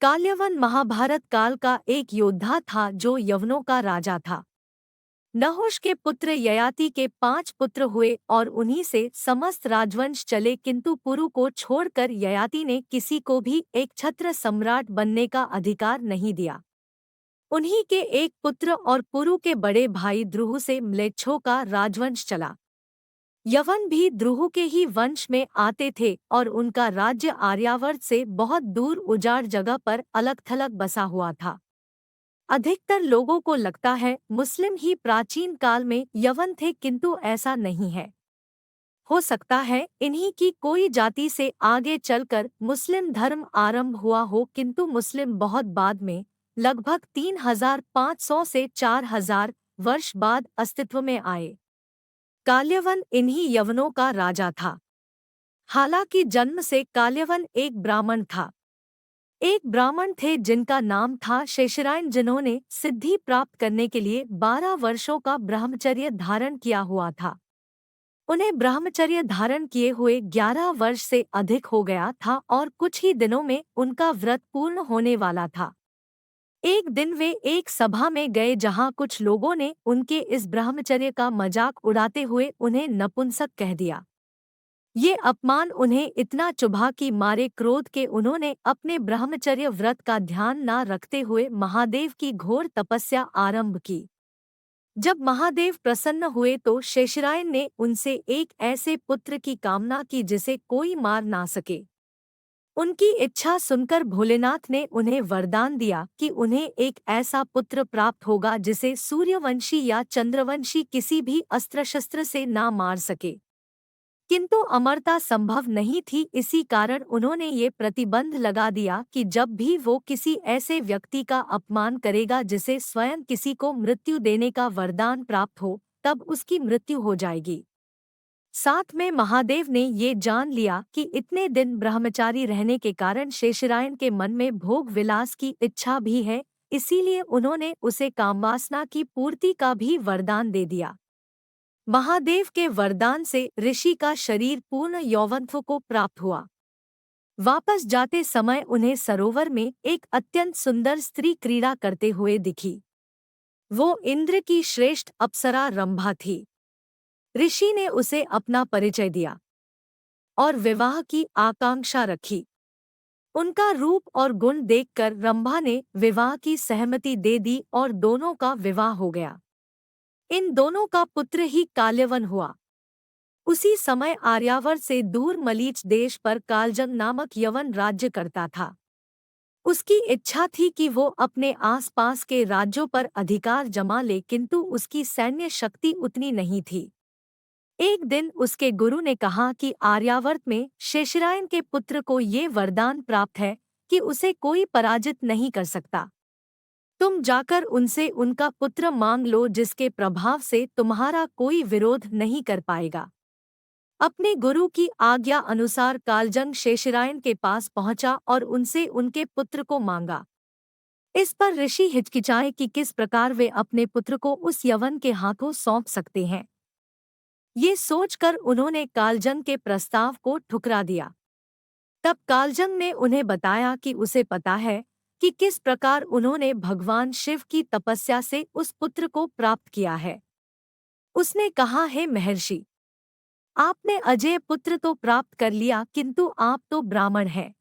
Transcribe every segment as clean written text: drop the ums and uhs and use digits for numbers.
काल्यवन महाभारत काल का एक योद्धा था जो यवनों का राजा था। नहुष के पुत्र ययाति के 5 पुत्र हुए और उन्हीं से समस्त राजवंश चले, किंतु पुरु को छोड़कर ययाति ने किसी को भी एक छत्र सम्राट बनने का अधिकार नहीं दिया। उन्हीं के एक पुत्र और पुरु के बड़े भाई द्रुह से म्लेच्छों का राजवंश चला। यवन भी द्रुह के ही वंश में आते थे और उनका राज्य आर्यावर्त से बहुत दूर उजाड़ जगह पर अलग थलग बसा हुआ था। अधिकतर लोगों को लगता है मुस्लिम ही प्राचीन काल में यवन थे, किंतु ऐसा नहीं है। हो सकता है इन्हीं की कोई जाति से आगे चलकर मुस्लिम धर्म आरंभ हुआ हो, किंतु मुस्लिम बहुत बाद में, लगभग 3500 से 4000 वर्ष बाद अस्तित्व में आए। काल्यवन इन्हीं यवनों का राजा था। हालांकि जन्म से काल्यवन एक ब्राह्मण था। एक ब्राह्मण थे जिनका नाम था शेषरायन, जिन्होंने सिद्धि प्राप्त करने के लिए 12 वर्षों का ब्रह्मचर्य धारण किया हुआ था। उन्हें ब्रह्मचर्य धारण किए हुए 11 वर्ष से अधिक हो गया था और कुछ ही दिनों में उनका व्रत पूर्ण होने वाला था। एक दिन वे एक सभा में गए जहां कुछ लोगों ने उनके इस ब्रह्मचर्य का मजाक उड़ाते हुए उन्हें नपुंसक कह दिया। ये अपमान उन्हें इतना चुभा कि मारे क्रोध के उन्होंने अपने ब्रह्मचर्य व्रत का ध्यान न रखते हुए महादेव की घोर तपस्या आरंभ की। जब महादेव प्रसन्न हुए तो शेषरायन ने उनसे एक ऐसे पुत्र की कामना की जिसे कोई मार ना सके। उनकी इच्छा सुनकर भोलेनाथ ने उन्हें वरदान दिया कि उन्हें एक ऐसा पुत्र प्राप्त होगा जिसे सूर्यवंशी या चंद्रवंशी किसी भी अस्त्र शस्त्र से ना मार सके। किंतु अमरता संभव नहीं थी, इसी कारण उन्होंने ये प्रतिबंध लगा दिया कि जब भी वो किसी ऐसे व्यक्ति का अपमान करेगा जिसे स्वयं किसी को मृत्यु देने का वरदान प्राप्त हो, तब उसकी मृत्यु हो जाएगी। साथ में महादेव ने ये जान लिया कि इतने दिन ब्रह्मचारी रहने के कारण शेषरायन के मन में भोग विलास की इच्छा भी है, इसीलिए उन्होंने उसे कामवासना की पूर्ति का भी वरदान दे दिया। महादेव के वरदान से ऋषि का शरीर पूर्ण यौवनत्व को प्राप्त हुआ। वापस जाते समय उन्हें सरोवर में एक अत्यंत सुंदर स्त्री क्रीड़ा करते हुए दिखी। वो इंद्र की श्रेष्ठ अप्सरा रंभा थी। ऋषि ने उसे अपना परिचय दिया और विवाह की आकांक्षा रखी। उनका रूप और गुण देखकर रंभा ने विवाह की सहमति दे दी और दोनों का विवाह हो गया। इन दोनों का पुत्र ही काल्यवन हुआ। उसी समय आर्यावर्त से दूर मलीच देश पर कालजंग नामक यवन राज्य करता था। उसकी इच्छा थी कि वो अपने आसपास के राज्यों पर अधिकार जमा ले, किंतु उसकी सैन्य शक्ति उतनी नहीं थी। एक दिन उसके गुरु ने कहा कि आर्यावर्त में शेषरायन के पुत्र को ये वरदान प्राप्त है कि उसे कोई पराजित नहीं कर सकता। तुम जाकर उनसे उनका पुत्र मांग लो, जिसके प्रभाव से तुम्हारा कोई विरोध नहीं कर पाएगा। अपने गुरु की आज्ञा अनुसार कालजंग शेषरायन के पास पहुंचा और उनसे उनके पुत्र को मांगा। इस पर ऋषि हिचकिचाए कि किस प्रकार वे अपने पुत्र को उस यवन के हाथों सौंप सकते हैं। ये सोचकर उन्होंने कालजंग के प्रस्ताव को ठुकरा दिया। तब कालजंग ने उन्हें बताया कि उसे पता है कि किस प्रकार उन्होंने भगवान शिव की तपस्या से उस पुत्र को प्राप्त किया है। उसने कहा, हे महर्षि, आपने अजय पुत्र तो प्राप्त कर लिया, किंतु आप तो ब्राह्मण हैं।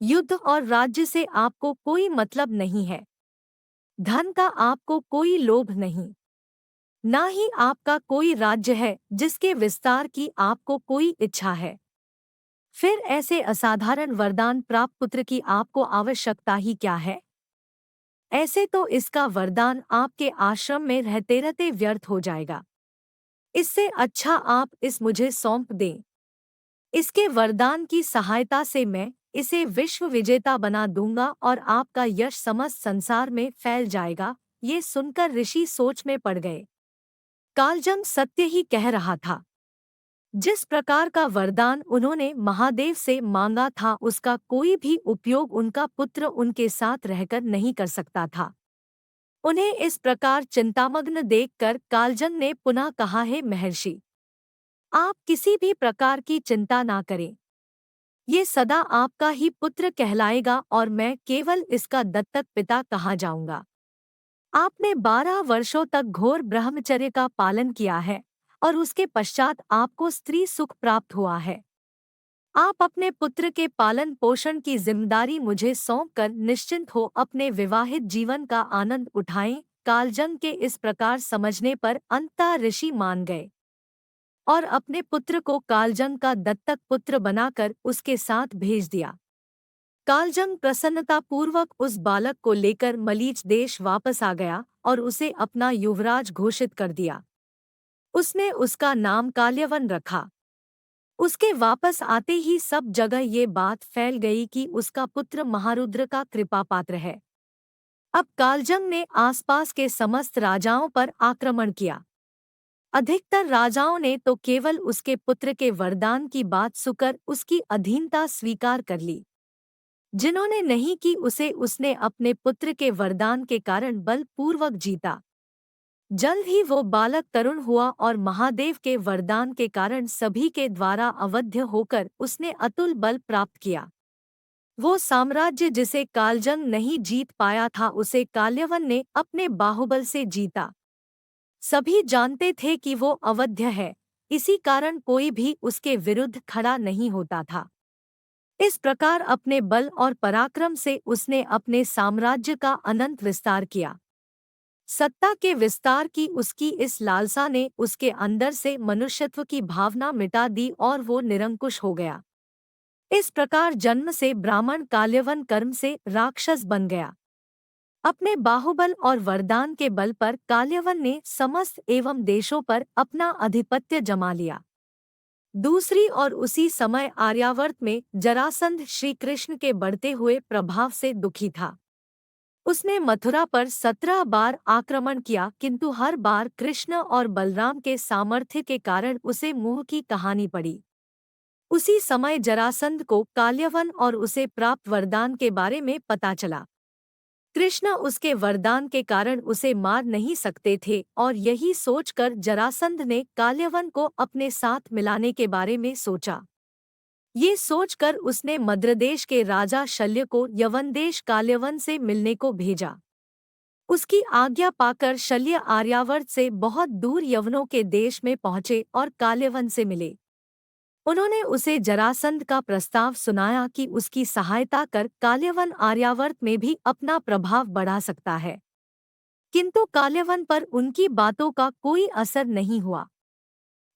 युद्ध और राज्य से आपको कोई मतलब नहीं है। धन का आपको कोई लोभ नहीं। ना ही आपका कोई राज्य है जिसके विस्तार की आपको कोई इच्छा है। फिर ऐसे असाधारण वरदान प्राप्त पुत्र की आपको आवश्यकता ही क्या है? ऐसे तो इसका वरदान आपके आश्रम में रहते रहते व्यर्थ हो जाएगा। इससे अच्छा आप इस मुझे सौंप दें। इसके वरदान की सहायता से मैं इसे विश्व विजेता बना दूंगा और आपका यश समस्त संसार में फैल जाएगा। ये सुनकर ऋषि सोच में पड़ गए। कालजंग सत्य ही कह रहा था। जिस प्रकार का वरदान उन्होंने महादेव से मांगा था, उसका कोई भी उपयोग उनका पुत्र उनके साथ रहकर नहीं कर सकता था। उन्हें इस प्रकार चिंतामग्न देखकर कालजंग ने पुनः कहा, हे महर्षि, आप किसी भी प्रकार की चिंता ना करें। ये सदा आपका ही पुत्र कहलाएगा और मैं केवल इसका दत्तक पिता कहा जाऊंगा। आपने 12 वर्षों तक घोर ब्रह्मचर्य का पालन किया है और उसके पश्चात आपको स्त्री सुख प्राप्त हुआ है। आप अपने पुत्र के पालन पोषण की जिम्मेदारी मुझे सौंपकर निश्चिंत हो अपने विवाहित जीवन का आनंद उठाएं। कालजंग के इस प्रकार समझने पर अंततः ऋषि मान गए और अपने पुत्र को कालजंग का दत्तक पुत्र बनाकर उसके साथ भेज दिया। कालजंग प्रसन्नतापूर्वक उस बालक को लेकर मलीच देश वापस आ गया और उसे अपना युवराज घोषित कर दिया। उसने उसका नाम काल्यवन रखा। उसके वापस आते ही सब जगह ये बात फैल गई कि उसका पुत्र महारुद्र का कृपा पात्र है। अब कालजंग ने आसपास के समस्त राजाओं पर आक्रमण किया। अधिकतर राजाओं ने तो केवल उसके पुत्र के वरदान की बात सुनकर उसकी अधीनता स्वीकार कर ली। जिन्होंने नहीं की उसे उसने अपने पुत्र के वरदान के कारण बलपूर्वक जीता। जल्द ही वो बालक तरुण हुआ और महादेव के वरदान के कारण सभी के द्वारा अवध्य होकर उसने अतुल बल प्राप्त किया। वो साम्राज्य जिसे कालजंग नहीं जीत पाया था उसे काल्यवन ने अपने बाहुबल से जीता। सभी जानते थे कि वो अवध्य है, इसी कारण कोई भी उसके विरुद्ध खड़ा नहीं होता था। इस प्रकार अपने बल और पराक्रम से उसने अपने साम्राज्य का अनंत विस्तार किया। सत्ता के विस्तार की उसकी इस लालसा ने उसके अंदर से मनुष्यत्व की भावना मिटा दी और वो निरंकुश हो गया। इस प्रकार जन्म से ब्राह्मण काल्यवन कर्म से राक्षस बन गया। अपने बाहुबल और वरदान के बल पर काल्यवन ने समस्त एवं देशों पर अपना आधिपत्य जमा लिया। दूसरी और उसी समय आर्यावर्त में जरासंध श्री कृष्ण के बढ़ते हुए प्रभाव से दुखी था। उसने मथुरा पर 17 बार आक्रमण किया किंतु हर बार कृष्ण और बलराम के सामर्थ्य के कारण उसे मुंह की कहानी पड़ी। उसी समय जरासंध को काल्यवन और उसे प्राप्त वरदान के बारे में पता चला। कृष्ण उसके वरदान के कारण उसे मार नहीं सकते थे और यही सोचकर जरासंध ने काल्यवन को अपने साथ मिलाने के बारे में सोचा। ये सोचकर उसने मद्रदेश के राजा शल्य को यवनदेश काल्यवन से मिलने को भेजा। उसकी आज्ञा पाकर शल्य आर्यावर्त से बहुत दूर यवनों के देश में पहुंचे और काल्यवन से मिले। उन्होंने उसे जरासंध का प्रस्ताव सुनाया कि उसकी सहायता कर काल्यवन आर्यावर्त में भी अपना प्रभाव बढ़ा सकता है। किंतु काल्यवन पर उनकी बातों का कोई असर नहीं हुआ।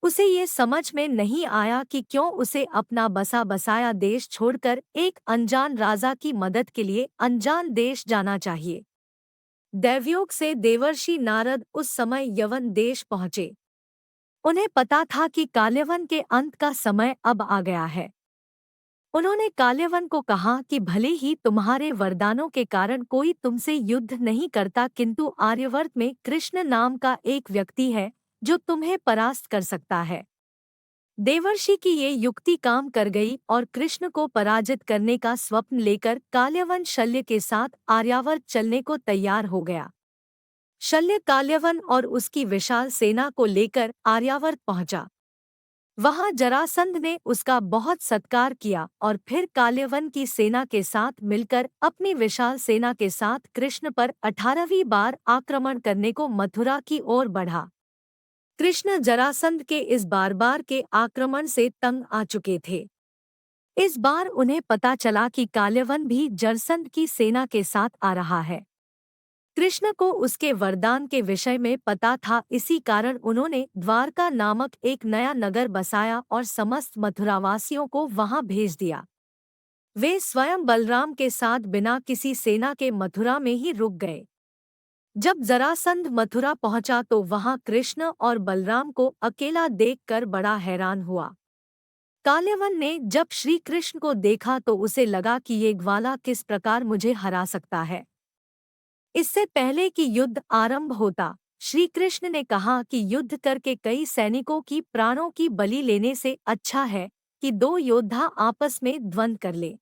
उसे ये समझ में नहीं आया कि क्यों उसे अपना बसा बसाया देश छोड़कर एक अनजान राजा की मदद के लिए अनजान देश जाना चाहिए। दैवयोग से देवर्षि नारद उस समय यवन देश पहुंचे। उन्हें पता था कि काल्यवन के अंत का समय अब आ गया है। उन्होंने काल्यवन को कहा कि भले ही तुम्हारे वरदानों के कारण कोई तुमसे युद्ध नहीं करता किंतु आर्यवर्त में कृष्ण नाम का एक व्यक्ति है जो तुम्हें परास्त कर सकता है। देवर्षि की ये युक्ति काम कर गई और कृष्ण को पराजित करने का स्वप्न लेकर काल्यवन शल्य के साथ आर्यावर्त चलने को तैयार हो गया। शल्य काल्यवन और उसकी विशाल सेना को लेकर आर्यावर्त पहुंचा। वहां जरासंध ने उसका बहुत सत्कार किया और फिर काल्यवन की सेना के साथ मिलकर अपनी विशाल सेना के साथ कृष्ण पर 18वीं बार आक्रमण करने को मथुरा की ओर बढ़ा। कृष्ण जरासंध के इस बार बार के आक्रमण से तंग आ चुके थे। इस बार उन्हें पता चला कि काल्यवन भी जरासंध की सेना के साथ आ रहा है। कृष्ण को उसके वरदान के विषय में पता था, इसी कारण उन्होंने द्वारका नामक एक नया नगर बसाया और समस्त मथुरावासियों को वहां भेज दिया। वे स्वयं बलराम के साथ बिना किसी सेना के मथुरा में ही रुक गए। जब जरासंध मथुरा पहुंचा तो वहां कृष्ण और बलराम को अकेला देखकर बड़ा हैरान हुआ। काल्यवन ने जब श्री कृष्ण को देखा तो उसे लगा कि ये ग्वाला किस प्रकार मुझे हरा सकता है। इससे पहले कि युद्ध आरंभ होता, श्री कृष्ण ने कहा कि युद्ध करके कई सैनिकों की प्राणों की बलि लेने से अच्छा है कि दो योद्धा आपस में द्वंद्व कर ले।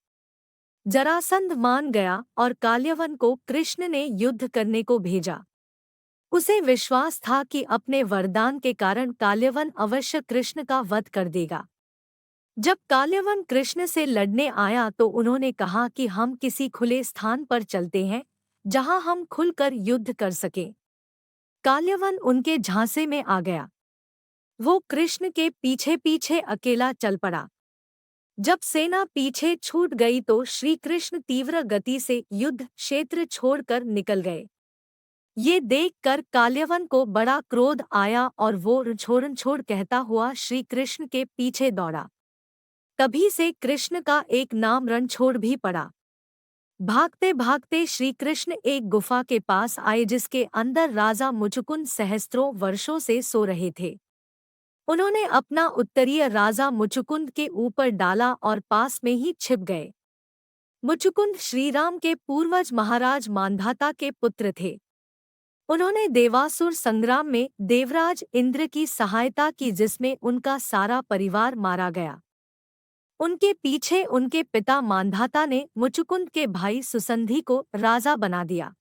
जरासंध मान गया और काल्यवन को कृष्ण ने युद्ध करने को भेजा। उसे विश्वास था कि अपने वरदान के कारण काल्यवन अवश्य कृष्ण का वध कर देगा। जब काल्यवन कृष्ण से लड़ने आया तो उन्होंने कहा कि हम किसी खुले स्थान पर चलते हैं जहां हम खुलकर युद्ध कर सकें। काल्यवन उनके झांसे में आ गया। वो कृष्ण के पीछे पीछे अकेला चल पड़ा। जब सेना पीछे छूट गई तो श्री कृष्ण तीव्र गति से युद्ध क्षेत्र छोड़कर निकल गए। ये देखकर काल्यवन को बड़ा क्रोध आया और वो रणछोड़ कहता हुआ श्री कृष्ण के पीछे दौड़ा। तभी से कृष्ण का एक नाम रणछोड़ भी पड़ा। भागते भागते श्री कृष्ण एक गुफा के पास आए जिसके अंदर राजा मुचुकुंद सहस्त्रों वर्षों से सो रहे थे। उन्होंने अपना उत्तरीय राजा मुचुकुंद के ऊपर डाला और पास में ही छिप गए। मुचुकुंद श्रीराम के पूर्वज महाराज मांधाता के पुत्र थे। उन्होंने देवासुर संग्राम में देवराज इंद्र की सहायता की जिसमें उनका सारा परिवार मारा गया। उनके पीछे उनके पिता मांधाता ने मुचुकुंद के भाई सुसंधि को राजा बना दिया।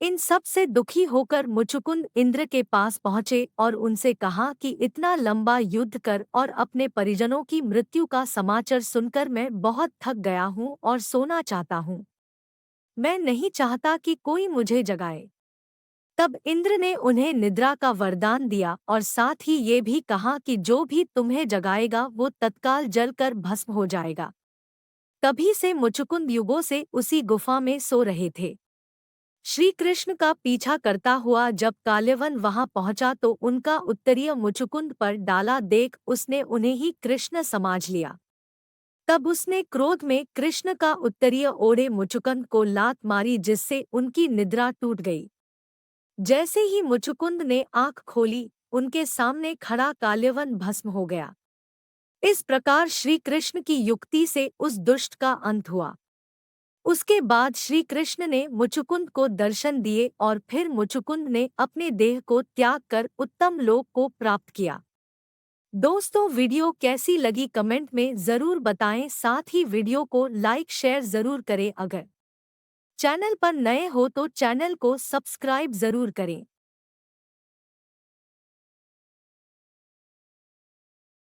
इन सब से दुखी होकर मुचुकुंद इंद्र के पास पहुंचे और उनसे कहा कि इतना लंबा युद्ध कर और अपने परिजनों की मृत्यु का समाचार सुनकर मैं बहुत थक गया हूं और सोना चाहता हूं। मैं नहीं चाहता कि कोई मुझे जगाए। तब इंद्र ने उन्हें निद्रा का वरदान दिया और साथ ही ये भी कहा कि जो भी तुम्हें जगाएगा वो तत्काल जलकर भस्म हो जाएगा। तभी से मुचुकुंद युगों से उसी गुफा में सो रहे थे। श्री कृष्ण का पीछा करता हुआ जब काल्यवन वहां पहुंचा तो उनका उत्तरीय मुचुकुंद पर डाला देख उसने उन्हें ही कृष्ण समझ लिया। तब उसने क्रोध में कृष्ण का उत्तरीय ओढ़े मुचुकुंद को लात मारी जिससे उनकी निद्रा टूट गई। जैसे ही मुचुकुंद ने आंख खोली उनके सामने खड़ा काल्यवन भस्म हो गया। इस प्रकार श्री कृष्ण की युक्ति से उस दुष्ट का अंत हुआ। उसके बाद श्री कृष्ण ने मुचुकुंद को दर्शन दिए और फिर मुचुकुंद ने अपने देह को त्याग कर उत्तम लोक को प्राप्त किया। दोस्तों, वीडियो कैसी लगी कमेंट में ज़रूर बताएं। साथ ही वीडियो को लाइक शेयर ज़रूर करें। अगर चैनल पर नए हो तो चैनल को सब्सक्राइब ज़रूर करें।